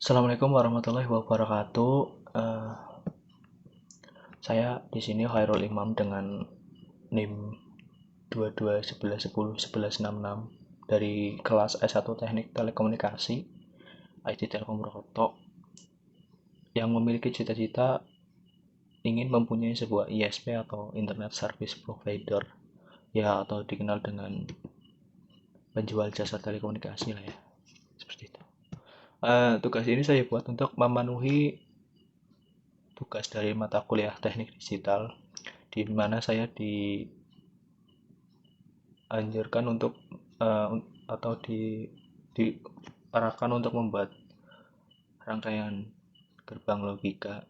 Assalamualaikum warahmatullahi wabarakatuh. Saya di sini Khairul Imam dengan NIM 2211101166 dari kelas S1 Teknik Telekomunikasi IT Telkom Purwokerto yang memiliki cita-cita ingin mempunyai sebuah ISP atau Internet Service Provider, ya, atau dikenal dengan penjual jasa telekomunikasi lah ya, seperti itu. Tugas ini saya buat untuk memenuhi tugas dari mata kuliah teknik digital, di mana saya dianjurkan untuk atau diarahkan untuk membuat rangkaian gerbang logika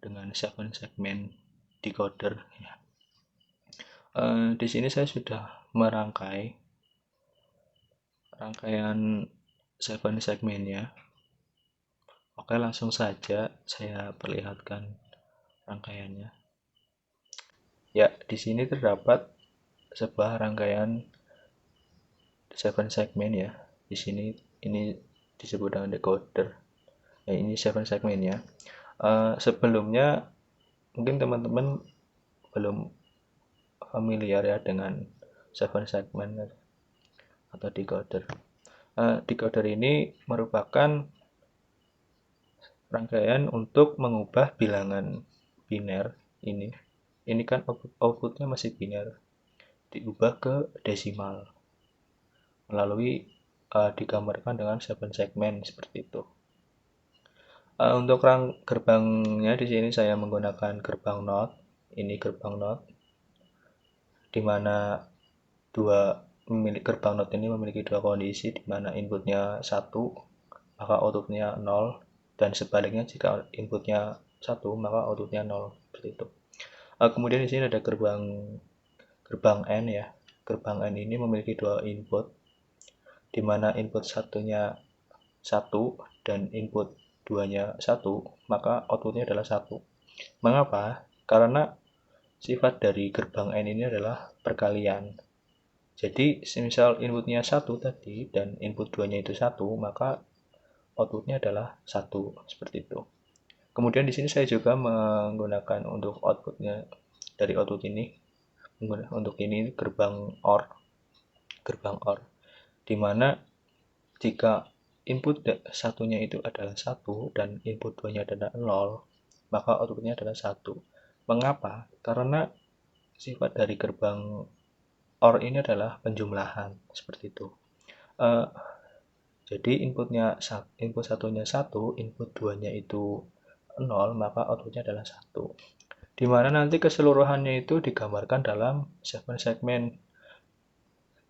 dengan 7 segmen decoder ya. Di sini saya sudah merangkai rangkaian 7 segmennya. Oke, langsung saja saya perlihatkan rangkaiannya. Ya, di sini terdapat sebuah rangkaian 7 segmen ya. Di sini ini disebut dengan decoder. Ya, ini 7 segmennya. Sebelumnya mungkin teman-teman belum familiar ya dengan 7 segmen atau decoder. Decoder ini merupakan rangkaian untuk mengubah bilangan biner ini. Ini kan outputnya masih biner, diubah ke desimal melalui digambarkan dengan 7 segmen seperti itu. Untuk gerbangnya di sini saya menggunakan gerbang NOT. Ini gerbang NOT, di mana gerbang NOT ini memiliki dua kondisi, di mana inputnya 1 maka outputnya 0, dan sebaliknya jika inputnya 1 maka outputnya 0, seperti itu. Kemudian di sini ada gerbang N ya. Gerbang N ini memiliki dua input, di mana input satunya 1 dan input 2-nya 1, maka outputnya adalah 1. Mengapa? Karena sifat dari gerbang N ini adalah perkalian. Jadi, misal inputnya 1 tadi dan input 2-nya itu 1, maka outputnya adalah 1, seperti itu. Kemudian di sini saya juga menggunakan untuk outputnya dari output ini, untuk ini gerbang OR, di mana jika input satunya itu adalah 1 dan input 2-nya adalah 0, maka outputnya adalah 1. Mengapa? Karena sifat dari gerbang OR ini adalah penjumlahan, seperti itu. Jadi input satunya 1, input 2-nya itu 0, maka outputnya adalah 1. Di mana nanti keseluruhannya itu digambarkan dalam 7 segmen,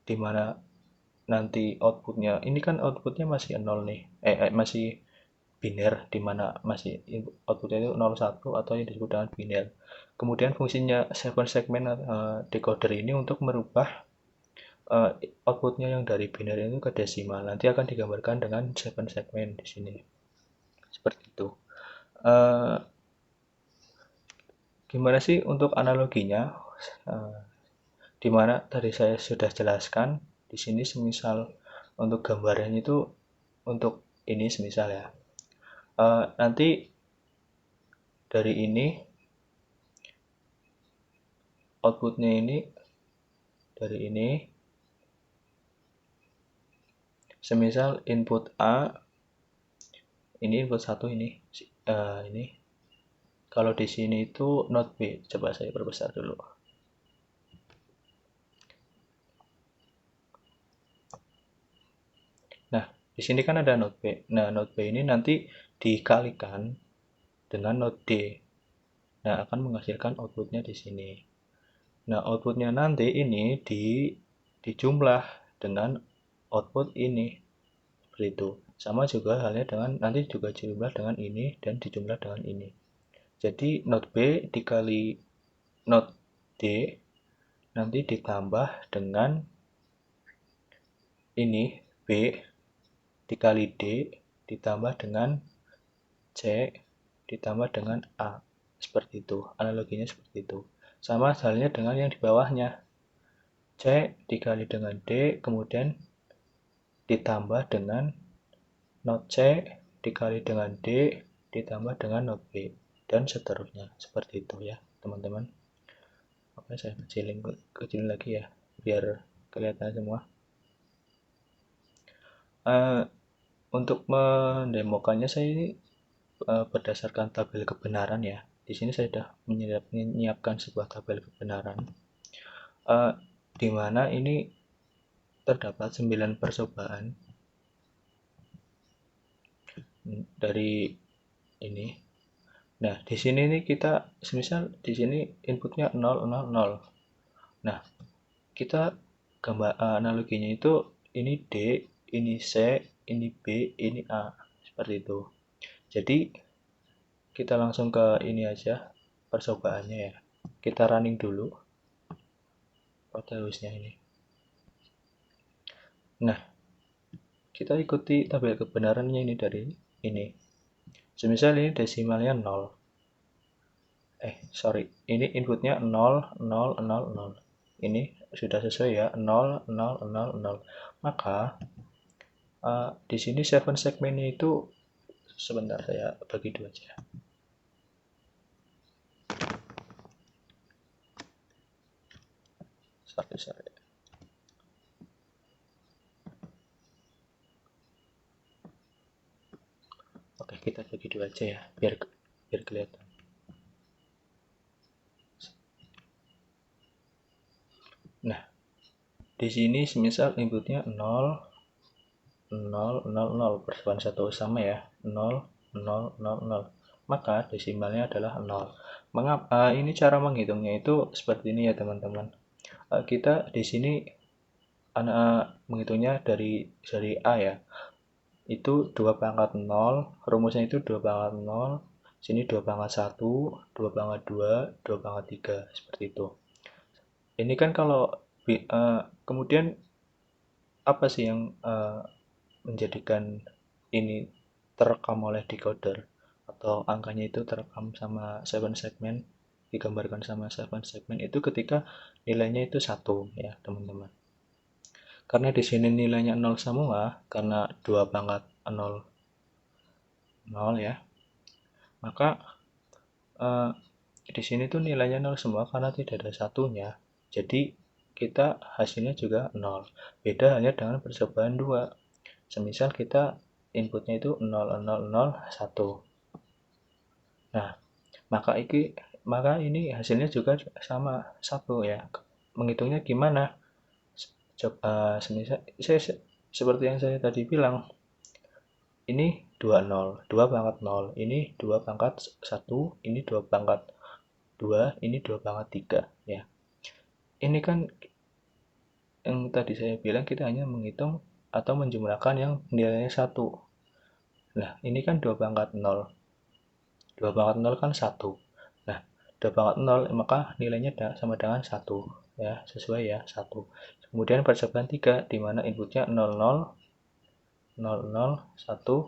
di mana nanti outputnya, ini kan outputnya masih 0 nih, masih biner, di mana masih outputnya itu 0, 1 atau yang disebut dengan biner. Kemudian fungsinya 7 segmen decoder ini untuk merubah outputnya yang dari biner itu ke desimal. Nanti akan digambarkan dengan 7 segmen di sini, seperti itu. Gimana sih untuk analoginya? Di mana tadi saya sudah jelaskan, di sini semisal untuk gambarannya itu untuk ini semisal ya. Nanti dari ini outputnya ini dari ini, semisal input A, ini input 1 ini kalau di sini itu not B. Coba saya perbesar dulu. Nah, di sini kan ada not B. Nah, not B ini nanti dikalikan dengan not D. Nah, akan menghasilkan outputnya di sini. Nah, outputnya nanti ini dijumlah dengan output ini, seperti itu. Sama juga halnya dengan nanti juga dijumlah dengan ini dan dijumlah dengan ini. Jadi not B dikali not D nanti ditambah dengan ini B dikali D ditambah dengan C ditambah dengan A, seperti itu. Analoginya seperti itu. Sama halnya dengan yang di bawahnya, C dikali dengan D kemudian ditambah dengan not C dikali dengan D ditambah dengan not B, dan seterusnya. Seperti itu ya teman-teman. Oke, saya kecilin lagi ya biar kelihatan semua. Untuk mendemokannya saya ini berdasarkan tabel kebenaran ya. Di sini saya sudah menyiapkan sebuah tabel kebenaran di mana ini terdapat 9 percobaan dari ini. Nah, di sini nih kita semisal di sini inputnya 0 0 0. Nah, kita gambar analoginya itu ini D, ini C, ini B, ini A, seperti itu. Jadi kita langsung ke ini aja percobaannya ya. Kita running dulu Proteusnya ini. Nah, kita ikuti tabel kebenarannya ini dari ini. Semisal ini desimalnya 0. Ini inputnya 0 0 0 0. Ini sudah sesuai ya, 0 0 0 0. Maka di sini 7 segmennya itu sebentar saya bagi dua aja. Sorry. Oke, kita bagi dua aja ya, biar kelihatan. Nah, di sini semisal inputnya 0 0 0 0 persamaan satu sama ya, 0 0 0 0. Maka desimalnya adalah 0. Mengapa? Ini cara menghitungnya itu seperti ini ya teman-teman. Kita di sini menghitungnya dari A ya. Itu 2 pangkat 0, rumusnya itu 2 pangkat 0, sini 2 pangkat 1, 2 pangkat 2, 2 pangkat 3, seperti itu. Ini kan kalau kemudian apa sih yang menjadikan ini terekam oleh decoder atau angkanya itu terekam sama 7 segmen, digambarkan sama 7 segmen itu ketika nilainya itu 1 ya teman-teman. Karena di sini nilainya 0 semua, karena 2 pangkat 0 0 ya, maka di sini tuh nilainya 0 semua karena tidak ada satunya. Jadi kita hasilnya juga 0. Beda hanya dengan percobaan 2. Semisal kita inputnya itu 0 0 0 1. Nah, maka ini hasilnya juga sama 1 ya. Menghitungnya gimana? Semisal seperti yang saya tadi bilang, ini 20, 2 pangkat 0, ini 2 pangkat 1, ini 2 pangkat 2, ini 2 pangkat 3 ya. Ini kan yang tadi saya bilang kita hanya menghitung atau menjumlahkan yang nilainya 1. Nah, ini kan 2 pangkat 0. 2 pangkat 0 kan 1. Nah, 2 pangkat 0 maka nilainya sama dengan 1 ya, sesuai ya, 1. Kemudian percobaan 3 di mana inputnya 00 00 1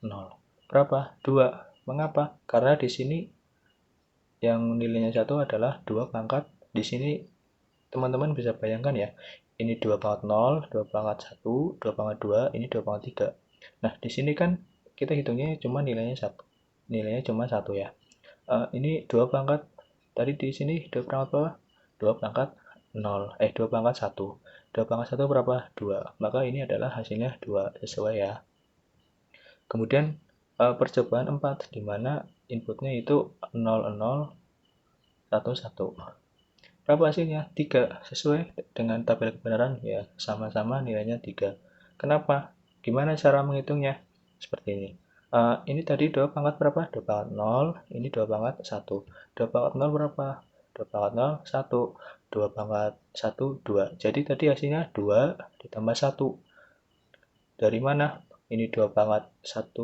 0. Berapa? 2. Mengapa? Karena di sini yang nilainya 1 adalah 2 pangkat. Di sini teman-teman bisa bayangkan ya. Ini 2 pangkat 0, 2 pangkat 1, 2 pangkat 2, ini 2 pangkat 3. Nah, di sini kan kita hitungnya cuma nilainya 1. Nilainya cuma 1 ya. Ini 2 pangkat. Tadi di sini 2 pangkat berapa? 2 pangkat 0. 2 pangkat 1. 2 pangkat 1 berapa? 2. Maka ini adalah hasilnya 2. Sesuai ya. Kemudian percobaan 4 di mana inputnya itu 00 11. Berapa hasilnya? 3. Sesuai dengan tabel kebenaran ya, sama-sama nilainya 3. Kenapa? Gimana cara menghitungnya? Seperti ini. Ini tadi 2 pangkat berapa? 2 pangkat 0, ini 2 pangkat 1. 2 pangkat 0 berapa? 2 pangkat 0, 1. 2 pangkat 1, 2. Jadi tadi hasilnya 2 ditambah 1. Dari mana? Ini 2 pangkat 1,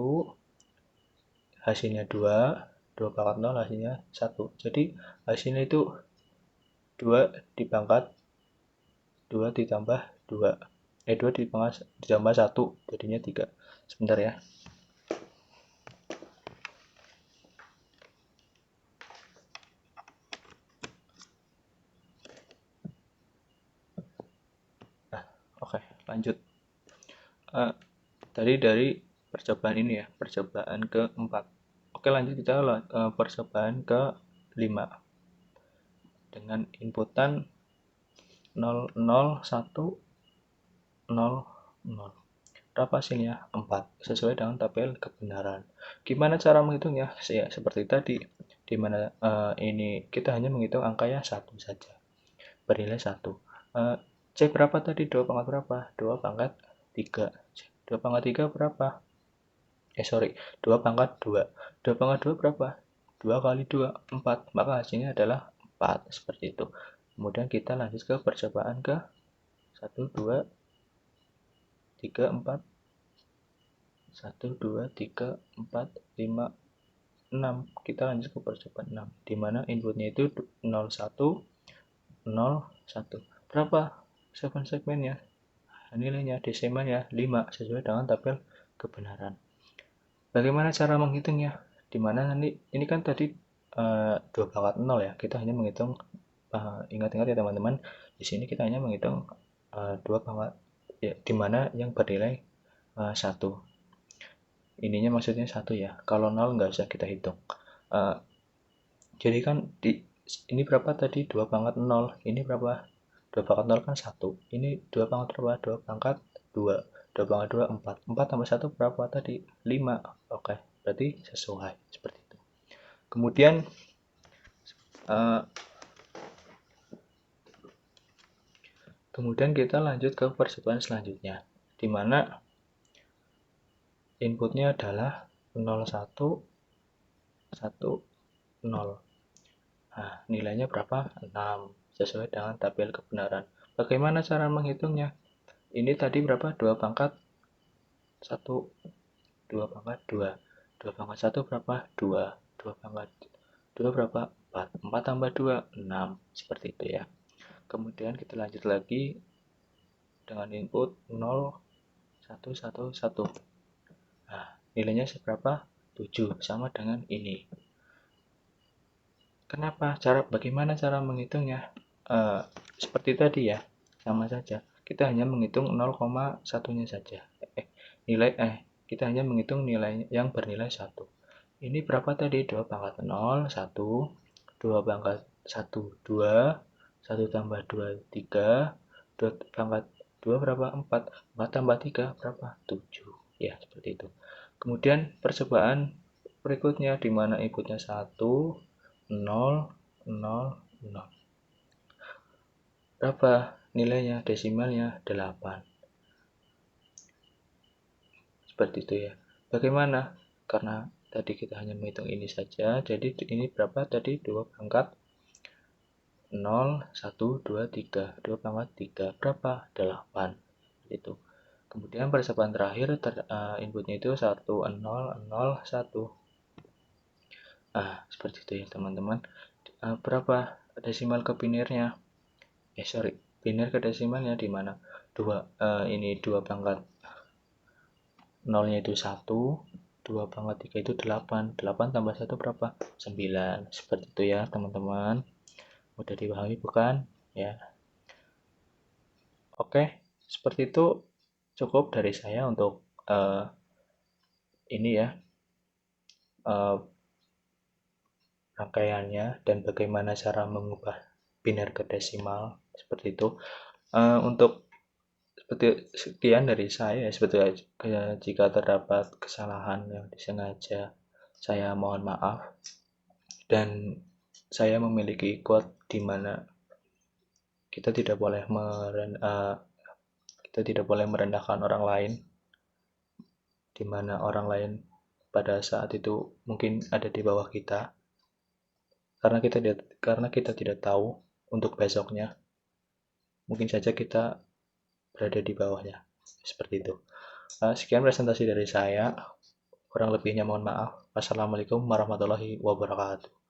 hasilnya 2, 2 pangkat 0 hasilnya 1. Jadi hasilnya itu 2 dipangkat 2 ditambah 2. 2 ditambah 1 jadinya 3. Sebentar ya. Nah, oke, lanjut. Tadi dari percobaan ini ya, percobaan keempat. Oke, lanjut kita percobaan ke-5 dengan inputan 0, 0, 1, 0, 0. Berapa hasilnya? 4, sesuai dengan tabel kebenaran. Gimana cara menghitungnya? Ya, seperti tadi, di mana ini kita hanya menghitung angkanya 1 saja, bernilai 1. C berapa tadi? 2 pangkat berapa? 2 pangkat 3. 2 pangkat 3 berapa? 2 pangkat 2. 2 pangkat 2 berapa? 2 kali 2, 4. Maka hasilnya adalah 4. Seperti itu. Kemudian kita lanjut ke percobaan ke 1, 2, 3, 4. 1, 2, 3, 4, 5, 6. Kita lanjut ke percobaan 6. Di mana inputnya itu 0, 1, 0, 1. Berapa? 7 segmennya. Nilainya desimalnya 5 sesuai dengan tabel kebenaran. Bagaimana cara menghitungnya? Dimana nanti ini kan tadi 2 pangkat 0 ya. Kita hanya menghitung ingat-ingat ya teman-teman. Di sini kita hanya menghitung 2 pangkat ya, dimana yang bernilai 1. Ininya maksudnya 1 ya. Kalau 0 nggak usah kita hitung. Jadi kan ini berapa tadi? 2 pangkat 0. Ini berapa? 2 pangkat 0 kan 1. Ini 2 pangkat berapa? 2 pangkat 2. 2 pangkat 2, 4. 4 tambah 1 berapa tadi? 5. Oke, berarti sesuai. Seperti itu. Kemudian kita lanjut ke percobaan selanjutnya. Di mana inputnya adalah 0, 1, 1, 0. Nah, nilainya berapa? 6. Sesuai dengan tabel kebenaran. Bagaimana cara menghitungnya? Ini tadi berapa? 2 pangkat 1, 2 pangkat 2. 2 pangkat 1 berapa? 2. 2 pangkat 2 berapa? 4. 4 tambah 2, 6. Seperti itu ya. Kemudian kita lanjut lagi dengan input 0, 1, 1, 1. Nah, nilainya seberapa? 7. Sama dengan ini. Kenapa? Bagaimana cara menghitungnya? Seperti tadi ya, sama saja. Kita hanya menghitung 0,1-nya saja. Kita hanya menghitung nilai yang bernilai 1. Ini berapa tadi? 2 pangkat 0, 1. 2 pangkat 1, 2. 1 tambah 2, 3. 2 pangkat 2 berapa? 4. 4 tambah 3 berapa? 7. Ya, seperti itu. Kemudian percobaan berikutnya di mana inputnya 1, 0, 0, 0. Berapa nilainya? Desimalnya 8. Seperti itu ya. Bagaimana? Karena tadi kita hanya menghitung ini saja. Jadi ini berapa tadi? 2 pangkat 0, 1, 2, 3. 2 pangkat 3. Berapa? 8. Itu. Kemudian percobaan terakhir inputnya itu 1, 0, 0, 1. Seperti itu ya teman-teman. Berapa desimal ke binirnya? Biner ke desimalnya di mana? 2, ini 2 pangkat 0-nya itu 1, 2 pangkat 3 itu 8. 8 tambah 1 berapa? 9. Seperti itu ya teman-teman. Mudah dipahami bukan? Ya. Oke, seperti itu cukup dari saya untuk ini ya. Rangkaiannya dan bagaimana cara mengubah biner ke desimal seperti itu. Untuk sekian dari saya, sebetulnya jika terdapat kesalahan yang disengaja, saya mohon maaf. Dan saya memiliki quote di mana kita tidak boleh merendahkan orang lain, di mana orang lain pada saat itu mungkin ada di bawah kita, karena kita tidak tahu untuk besoknya. Mungkin saja kita berada di bawahnya. Seperti itu. Sekian presentasi dari saya. Kurang lebihnya mohon maaf. Wassalamualaikum warahmatullahi wabarakatuh.